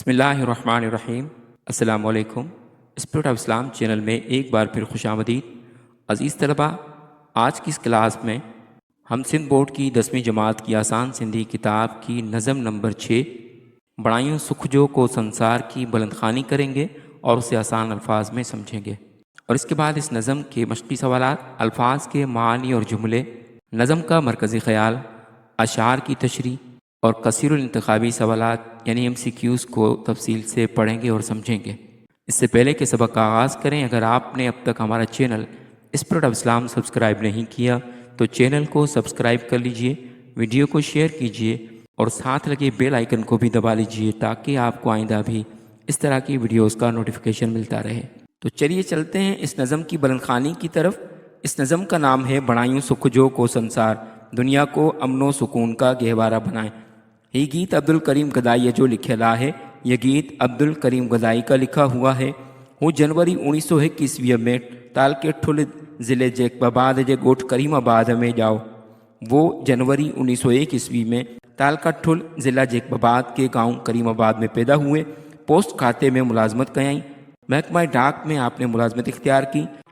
بسم اللہ الرحمن الرحیم۔ السلام علیکم۔ اسپرٹ آف اسلام چینل میں ایک بار پھر خوش آمدید۔ عزیز طلباء، آج کی اس کلاس میں ہم سندھ بورڈ کی 10ویں جماعت کی آسان سندھی کتاب کی نظم نمبر 6 بڑائیوں سکھ جو کو سنسار کی بلند خوانی کریں گے اور اسے آسان الفاظ میں سمجھیں گے، اور اس کے بعد اس نظم کے مشقی سوالات، الفاظ کے معانی اور جملے، نظم کا مرکزی خیال، اشعار کی تشریح اور کثیر الانتخابی سوالات یعنی MCQs کو تفصیل سے پڑھیں گے اور سمجھیں گے۔ اس سے پہلے کہ سبق کا آغاز کریں، اگر آپ نے اب تک ہمارا channel spirit of Islam subscribe نہیں کیا تو چینل کو سبسکرائب کر لیجئے، ویڈیو کو شیئر کیجئے اور ساتھ لگے بیل آئیکن کو بھی دبا لیجئے تاکہ آپ کو آئندہ بھی اس طرح کی ویڈیوز کا نوٹیفیکیشن ملتا رہے۔ تو چلیے چلتے ہیں اس نظم کی بلند خوانی کی طرف۔ اس نظم کا نام ہے بڑائیوں سکھ جو کو سنسار، دنیا کو امن و سکون کا گہوارہ بنائیں۔ یہ گیت عبد الکریم گدائی جو لکھلا ہے، یہ گیت عبد الکریم گدائی کا لکھا ہوا ہے۔ وہ جنوری 1901 عیسوی میں تال کے ٹھل ضلع جیکباباد جے گوٹھ کریم آباد میں جاؤ۔ وہ جنوری 1901 عیسوی میں تال کا ٹھل ضلع جیکباباد کے گاؤں کریم آباد میں پیدا ہوئے۔ پوسٹ کھاتے میں ملازمت کیائیں۔ محکمہ ڈاک میں آپ نے ملازمت اختیار کی،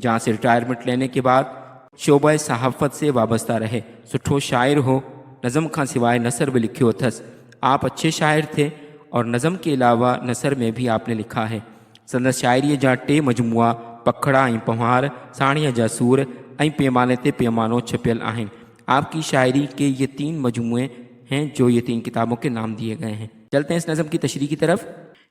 جہاں سے ریٹائرمنٹ لینے کے بعد شعبہ صحافت سے وابستہ رہے۔ سٹھو شاعر ہو، نظم کا سوائے نثر بھی لکھو تھس۔ آپ اچھے شاعر تھے اور نظم کے علاوہ نثر میں بھی آپ نے لکھا ہے۔ سندس شاعری جا 2 مجموعہ پکھڑا ۽ پوہار، ساڑھیاں جا سور ۽ پیمانے تے پیمانو چھپیل آہن۔ آپ کی شاعری کے یہ 3 مجموعے ہیں جو یہ 3 کتابوں کے نام دیے گئے ہیں۔ چلتے ہیں اس نظم کی تشریح کی طرف۔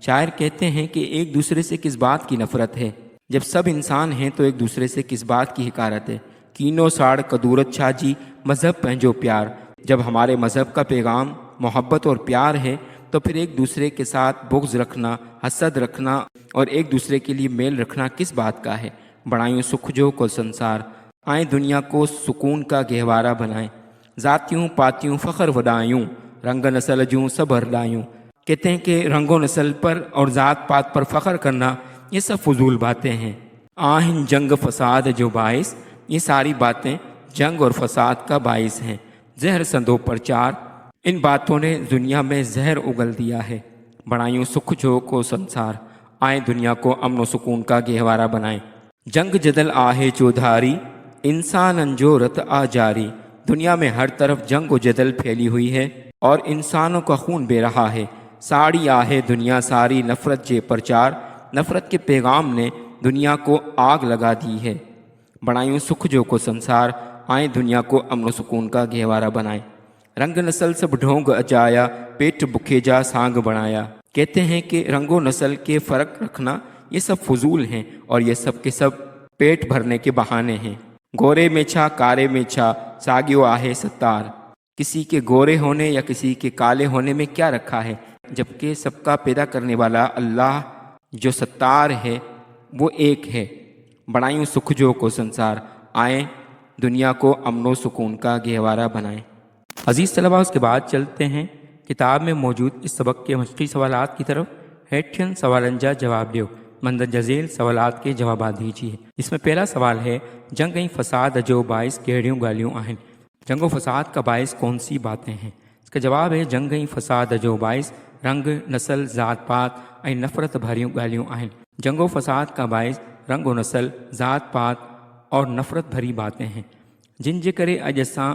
شاعر کہتے ہیں کہ ایک دوسرے سے کس بات کی نفرت ہے؟ جب سب انسان ہیں تو ایک دوسرے سے کس بات کی حکارت ہے؟ کینو ساڑ کدورت چھاجی، مذہب پہنجو پیار۔ جب ہمارے مذہب کا پیغام محبت اور پیار ہے تو پھر ایک دوسرے کے ساتھ بغض رکھنا، حسد رکھنا اور ایک دوسرے کے لیے میل رکھنا کس بات کا ہے؟ بڑائیوں سکھ جو کو سنسار، آئیں دنیا کو سکون کا گہوارہ بنائیں۔ ذاتیوں پاتیوں فخر وڈائیوں، رنگ نسل جوں سب ہرڈائیوں۔ کہتے ہیں کہ رنگ و نسل پر اور ذات پات پر فخر کرنا یہ سب فضول باتیں ہیں۔ آہن جنگ فساد جو باعث، یہ ساری باتیں جنگ اور فساد کا باعث ہیں۔ زہر سندو پرچار، ان باتوں نے دنیا میں زہر اگل دیا ہے۔ بڑائیوں سکھ جو کو سنسار، آئیں دنیا کو امن و سکون کا گہوارہ بنائیں۔ جنگ جدل آہے چودھاری، انسان انجو رت آ جاری۔ دنیا میں ہر طرف جنگ و جدل پھیلی ہوئی ہے اور انسانوں کا خون بہہ رہا ہے۔ ساڑی آہے دنیا ساری نفرت جے پرچار، نفرت کے پیغام نے دنیا کو آگ لگا دی ہے۔ بڑائیوں سکھ جو کو سنسار، آئیں دنیا کو امن و سکون کا گہوارہ بنائیں۔ رنگ نسل سب ڈھونگ اجایا، پیٹ بکھے جا سانگ بنایا۔ کہتے ہیں کہ رنگ و نسل کے فرق رکھنا یہ سب فضول ہیں اور یہ سب کے سب پیٹ بھرنے کے بہانے ہیں۔ گورے میں چھا کارے میں چھا، ساگیو آہے ستار۔ کسی کے گورے ہونے یا کسی کے کالے ہونے میں کیا رکھا ہے، جبکہ سب کا پیدا کرنے والا اللہ جو ستار ہے وہ ایک ہے۔ بڑائیوں سکھ جو کو سنسار، آئیں دنیا کو امن و سکون کا گہوارہ بنائیں۔ عزیز طلباء، اس کے بعد چلتے ہیں کتاب میں موجود اس سبق کے مشقی سوالات کی طرف۔ ہیٹھن سوالن جا جواب دیو، مندرجہ ذیل سوالات کے جوابات دیجیے۔ اس میں پہلا سوال ہے، جنگ ۽ فساد جو باعث کہڑیوں گالیوں آہن؟ جنگ و فساد کا باعث کون سی باتیں ہیں؟ اس کا جواب ہے، جنگ ۽ فساد جو باعث رنگ نسل ذات پات ۽ نفرت بھریوں گالیوں آہن۔ جنگ و فساد کا باعث رنگ و نسل ذات پات اور نفرت بھری باتیں ہیں، جن جے کرے اج اساں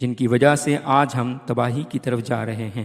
جن کی وجہ سے آج ہم تباہی کی طرف جا رہے ہیں۔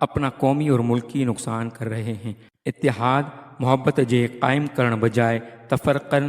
اپنا قومی اور ملکی نقصان کر رہے ہیں۔ اتحاد محبت جے قائم کرن بجائے تفرقن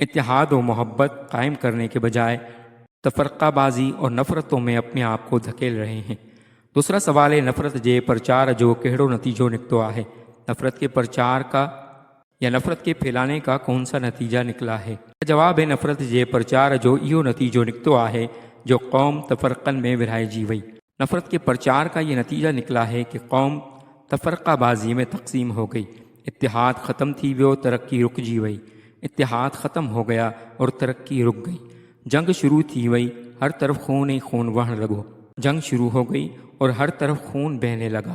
اتحاد و محبت قائم کرنے کے بجائے تفرقہ بازی اور نفرتوں میں اپنے آپ کو دھکیل رہے ہیں۔ دوسرا سوال ہے، نفرت جے پرچار جو کہڑو نتیجو نکتو آہے؟ نفرت کے پرچار کا یا نفرت کے پھیلانے کا کون سا نتیجہ نکلا ہے؟ جواب ہے، نفرت جے پرچار جو ایو نتیجو نکتو آہے جو قوم تفرقن میں ورہائجی وئی۔ نفرت کے پرچار کا یہ نتیجہ نکلا ہے کہ قوم تفرقہ بازی میں تقسیم ہو گئی، اتحاد ختم تھی ویو، ترقی رکجی وئی۔ اتحاد ختم ہو گیا اور ترقی رک گئی۔ جنگ شروع تھی وئی، ہر طرف خون ہی خون وہن لگو۔ جنگ شروع ہو گئی اور ہر طرف خون بہنے لگا۔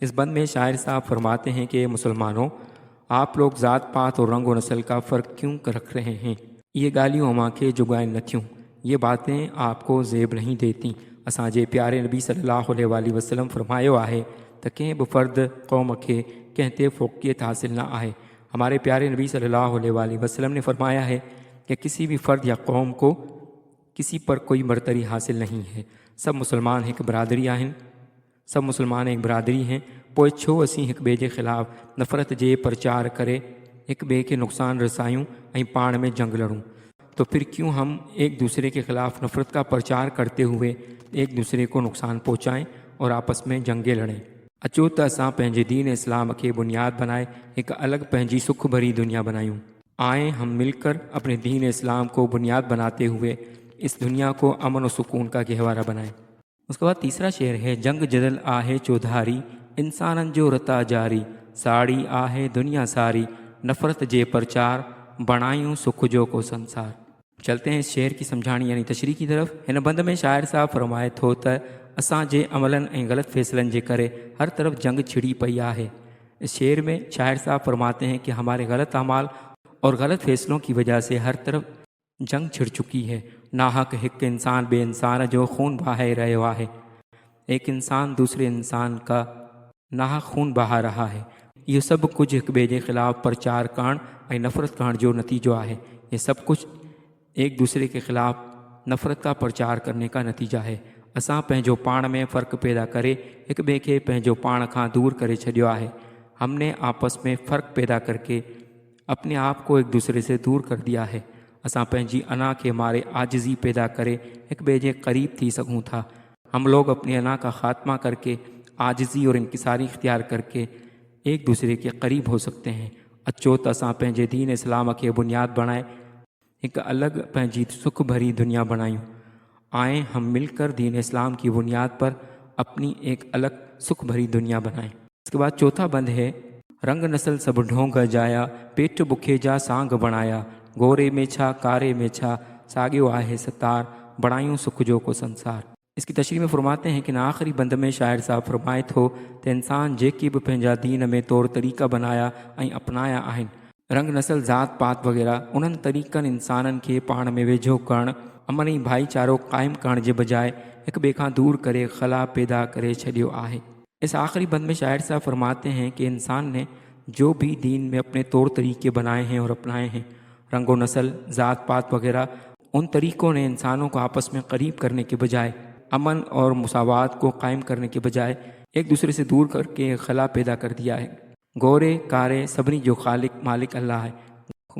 اس بند میں شاعر صاحب فرماتے ہیں کہ مسلمانوں، آپ لوگ ذات پات اور رنگ و نسل کا فرق کیوں رکھ رہے ہیں؟ یہ گالیوں ماں کے جگائیں نتھیوں، یہ باتیں آپ کو زیب نہیں دیتی۔ اساں پیارے نبی صلی اللہ علیہ وآلہ وسلم فرمایا ہے تو کنہیں بھی فرد قوم کے کہتے فوقیت حاصل نہ آئے۔ ہمارے پیارے نبی صلی اللہ علیہ وآلہ وسلم نے فرمایا ہے کہ کسی بھی فرد یا قوم کو کسی پر کوئی برتری حاصل نہیں ہے۔ سب مسلمان ایک برادری ہیں، سب مسلمان ایک برادری ہیں۔ پوئے چھو اسی ایک بے کے خلاف نفرت جے پرچار کرے، ایک بے کے نقصان رسائیوں اور پان میں جنگ لڑوں۔ تو پھر کیوں ہم ایک دوسرے کے خلاف نفرت کا پرچار کرتے ہوئے ایک دوسرے کو نقصان پہنچائیں اور آپس میں جنگیں لڑیں؟ اچو تو اساں پنجے دین اسلام کے بنیاد بنائے ایک الگ پنجی سکھ بھری دنیا بنائیوں۔ آئیں ہم مل کر اپنے دین اسلام کو بنیاد بناتے ہوئے اس دنیا کو امن و سکون کا گہوارہ بنائیں۔ اس کے بعد تیسرا شعر ہے، جنگ جدل آہے چودھاری، انسانن جو رتا جاری، ساڑی آہے دنیا ساری، نفرت جے پرچار، بنائیوں سکھ جو کو سنسار۔ چلتے ہیں اس شعر کی سمجھانی یعنی تشریح کی طرف۔ ہن بند میں شاعر صاحب فرمائے تھو تو اساں جے عملن اور غلط فیصلن جے کرے ہر طرف جنگ چھڑی پئی ہے۔ اس شعر میں شاعر صاحب فرماتے ہیں کہ ہمارے غلط اعمال اور غلط فیصلوں کی وجہ سے ہر طرف جنگ چھڑ چکی ہے۔ ناحق ایک انسان بے انسان جو خون بہا رہا ہے، ایک انسان دوسرے انسان کا ناحق خون بہا رہا ہے۔ یہ سب کچھ ایک بے کے خلاف پرچار کرن اور نفرت کرن جو نتیجہ ہے۔ یہ سب کچھ ایک دوسرے کے خلاف نفرت کا پرچار کرنے کا نتیجہ ہے۔ اساں پنجو پان میں فرق پیدا کرے ایک بے کے پنجو پان کھاں دور کرے چھڈیا ہے۔ ہم نے آپس میں فرق پیدا کر کے اپنے آپ کو ایک دوسرے سے دور کر دیا ہے۔ اساں پنجی انا کے مارے عاجزی پیدا کرے ایک بے کے قریب تھی سکوں تھا۔ ہم لوگ اپنی انا کا خاتمہ کر کے عاجزی اور انکساری اختیار کر کے ایک دوسرے کے قریب ہو سکتے ہیں۔ اچو تو اساں پنجے دین اسلام کے بنیاد بنائے ایک الگ پنجی سکھ بھری دنیا بنائیوں۔ آئیں ہم مل کر دین اسلام کی بنیاد پر اپنی ایک الگ سکھ بھری دنیا بنائیں۔ اس کے بعد چوتھا بند ہے، رنگ نسل سب ڈھونگ جایا، پیٹ بکھے جا سانگ بنایا، گورے میں چھا کارے میں چھا، ساگیو آہے ستار، بڑائیوں سکھ جو کو سنسار۔ اس کی تشریح میں فرماتے ہیں کہ آخری بند میں شاعر صاحب فرمائے تھو تو انسان جیکی بھی پنجا دین میں طور طریقہ بنایا اور اپنایا آہن، رنگ نسل ذات پات وغیرہ انہن طریقن انسانن کے پان میں ویجھو کرن، امن بھائی چارو قائم کرن کے بجائے ایک بے کھاں دور کرے خلا پیدا کرے چھڈیو آہے۔ اس آخری بند میں شاعر صاحب فرماتے ہیں کہ انسان نے جو بھی دین میں اپنے طور طریقے بنائے ہیں اور اپنائے ہیں، رنگ و نسل ذات پات وغیرہ، ان طریقوں نے انسانوں کو آپس میں قریب کرنے کے بجائے، امن اور مساوات کو قائم کرنے کے بجائے ایک دوسرے سے دور کر کے خلا پیدا کر دیا ہے۔ گورے کارے سبنی جو خالق مالک اللہ ہے،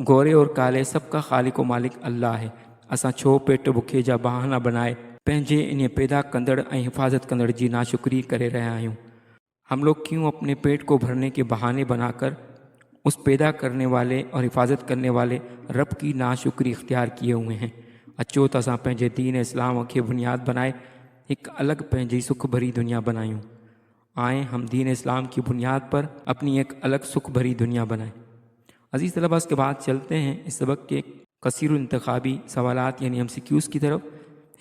گورے اور کالے سب کا خالق و مالک اللہ ہے۔ اساں چھو پیٹ بکھے جا بہانہ بنائے پنجے انہیں پیدا کندڑ اور حفاظت کندڑ جی ناشکری کرے رہا ہوں۔ ہم لوگ کیوں اپنے پیٹ کو بھرنے کے بہانے بنا کر اس پیدا کرنے والے اور حفاظت کرنے والے رب کی ناشکری اختیار کیے ہوئے ہیں؟ اچو تو اساں پنجے دین اسلام کے بنیاد بنائے ایک الگ پنجی سکھ بھری دنیا بنائیوں۔ آئیں ہم دین اسلام کی بنیاد پر اپنی ایک الگ سکھ بھری دنیا بنائیں۔ عزیز طلباء، اس کے بعد چلتے ہیں اس سبق کے کثیر انتخابی سوالات یعنی MCQs کی طرف۔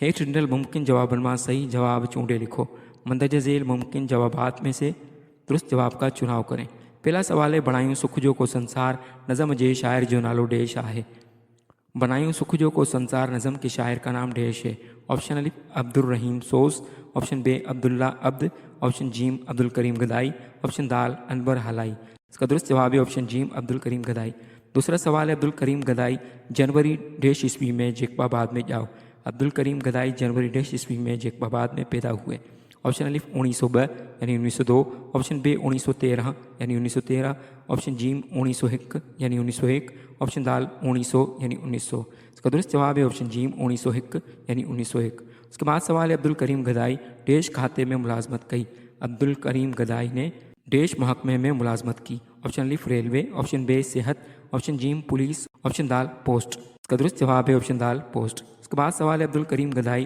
ہیٹھ ڈنل ممکن جواب میں صحیح جواب چونڈے لکھو۔ مندرجہ ذیل ممکن جوابات میں سے درست جواب کا چناؤ کریں۔ پہلا سوال ہے، بنائیوں سکھ جو کو سنسار نظم جے شاعر جو نالو ڈیش ہے۔ بنائیوں سکھ جو کو سنسار نظم کے شاعر کا نام ڈیش ہے۔ آپشن الف عبد الرحیم سوز، آپشن بے عبداللہ عبد، آپشن جیم عبد الکریم گدائی، آپشن دال انور حلائی۔ اس کا درست جواب ہے آپشن جیم عبد الکریم گدائی۔ دوسرا سوال ہے، عبد الکریم گدائی جنوری ڈیش عیسوی میں جیکب آباد میں جاؤ۔ عبد الکریم گدائی جنوری ڈیش عیسوی میں جیکب آباد میں پیدا ہوئے۔ آپشن الف 1902 یعنی 1902، آپشن بے 1913 یعنی 1913، آپشن جیم 1901 یعنی 1901، آپشن دال 1900 یعنی 1900۔ اس کا درست جواب ہے آپشن جیم 1901 یعنی 1901۔ اس کے بعد سوال ہے، عبد الکریم گدائی ڈیش کھاتے میں ملازمت کی۔ عبد الکریم گدائی نے ڈیش محکمے میں ملازمت کی۔ آپشن الف ریلوے، آپشن بے صحت، آپشن جیم پولیس، آپشن دال پوسٹ۔ اس کا درست جواب ہے آپشن دال پوسٹ۔ اس کے بعد سوال ہے، عبد الکریم گدائی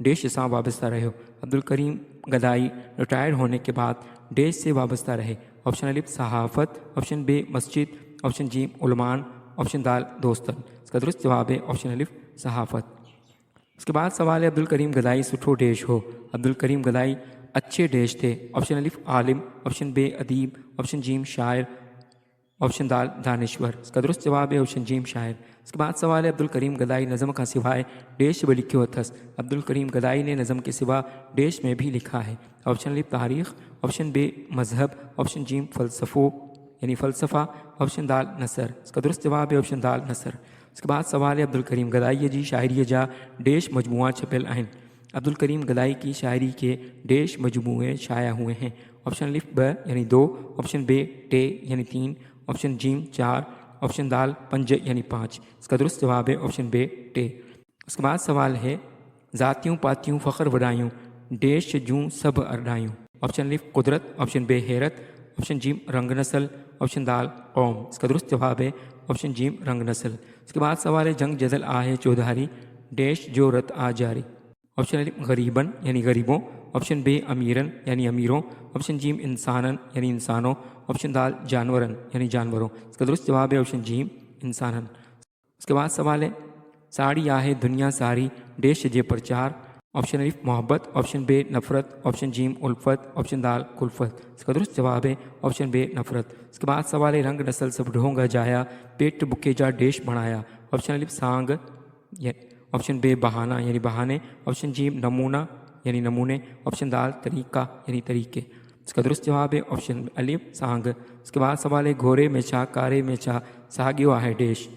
ڈیش ساں وابستہ رہو۔ عبد الکریم گدائی ریٹائر ہونے کے بعد ڈیش سے وابستہ رہے۔ آپشن الف صحافت، آپشن بے مسجد، آپشن جیم علمان، آپشن دال دوستن۔ اس کا درست جواب ہے آپشن الف صحافت۔ اس کے بعد سوال ہے، عبد الکریم گدائی سٹھو ڈیش ہو۔ عبد الکریم گدائی اچھے ڈیش تھے؟ آپشن الف عالم، آپشن بے ادیب، آپشن جیم شاعر، آپشن دال دانشور۔ اس کا درست جواب ہے آپشن جیم شاعر۔ اس کے بعد سوال ہے عبد الکریم گدائی نظم کا سوائے ڈیش میں لکھیو اتھس؟ عبد الکریم گدائی نے نظم کے سوا ڈیش میں بھی لکھا ہے؟ آپشن الف تاریخ، آپشن بے مذہب، آپشن جیم فلسفو یعنی فلسفہ، آپشن دال نثر۔ اس کا درست جواب ہے آپشن دال نثر۔ اس کے بعد سوال ہے عبد الکریم گدائی جی شاعری جا ڈیش مجموعہ چھپل آہن؟ عبد الکریم گدائی کی شاعری کے ڈیش مجموعے شائع ہوئے ہیں؟ آپشن الف ب یعنی 2، آپشن بے ٹے یعنی 3، آپشن جیم 4، آپشن دال 5 یعنی 5۔ اس کا درست جواب ہے آپشن بے ٹے۔ اس کے بعد سوال ہے ذاتیوں پاتیوں فخر وڈائیوں ڈیش جوں سب اردائیوں؟ آپشن الف قدرت، آپشن بے حیرت، آپشن جیم رنگ نسل، آپشن دال قوم۔ اس کا درست جواب ہے آپشن جیم رنگ نسل۔ اس کے بعد سوال ہے جنگ جدل آہے چودھاری ڈیش جو رت آ جاری؟ آپشن الف غریباً یعنی غریبوں، آپشن بے امیرن یعنی امیروں، آپشن جیم انسانن یعنی انسانوں، آپشن دال جانورن یعنی جانوروں۔ اس کا درست جواب ہے آپشن جیم انسانن۔ اس کے بعد سوال ہے ساڑی آہے دنیا ساری ڈیش جے پرچار؟ آپشن الف محبت، آپشن بے نفرت، آپشن جیم الفت، آپشن دال کلفت۔ اس کا درست جواب ہے آپشن بے نفرت۔ اس کے بعد سوال ہے رنگ نسل سب ڈھونگا جایا پیٹ بکے جا ڈیش بنایا؟ آپشن الف سانگ، آپشن بے بہانہ یعنی بہانے، آپشن جیم نمونہ یعنی نمونے، آپشن دال طریقہ یعنی طریقے۔ اس کا درست جواب ہے آپشن الف سانگ۔ اس کے بعد سوال ہے گھورے میں چھا کارے میں چھا ساگیو آہے ڈیش؟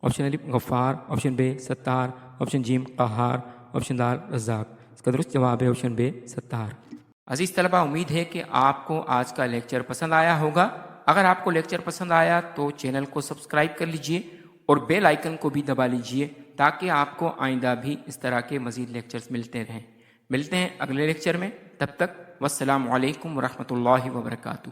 آپشن الف غفار، آپشن بے ستار، آپشن جیم قہار، آپشن دال رزاق۔ اس کا درست جواب ہے آپشن بے ستار۔ عزیز طلبہ، امید ہے کہ آپ کو آج کا لیکچر پسند آیا ہوگا۔ اگر آپ کو لیکچر پسند آیا تو چینل کو سبسکرائب کر لیجئے اور بیل آئیکن کو بھی دبا لیجئے تاکہ آپ کو آئندہ بھی اس طرح کے مزید لیکچرز ملتے رہیں۔ ملتے ہیں اگلے لیکچر میں، تب تک والسلام علیکم ورحمۃ اللہ وبرکاتہ۔